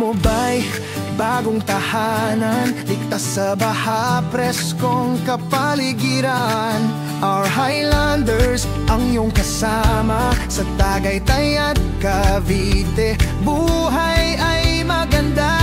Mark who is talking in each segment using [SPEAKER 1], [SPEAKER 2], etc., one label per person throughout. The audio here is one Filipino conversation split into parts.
[SPEAKER 1] mo ba'y bagong tahanan? Ligtas sa baha, preskong kapaligiran. Our Highlanders ang iyong kasama sa Tagaytay at Cavite. Buhay ay maganda.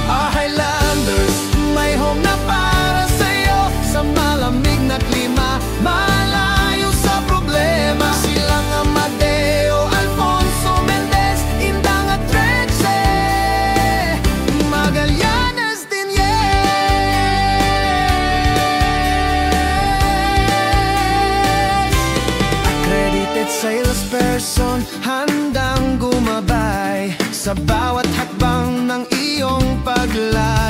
[SPEAKER 1] Our Highlanders, may home na para sa'yo. Sa malamig na klima, malayo sa problema. Silang Amadeo, Alfonso Mendez, Indang at Trexe, Magallanes din, accredited salesperson, handang gumabay sa bawat hakbang ng iyong paglalakbay.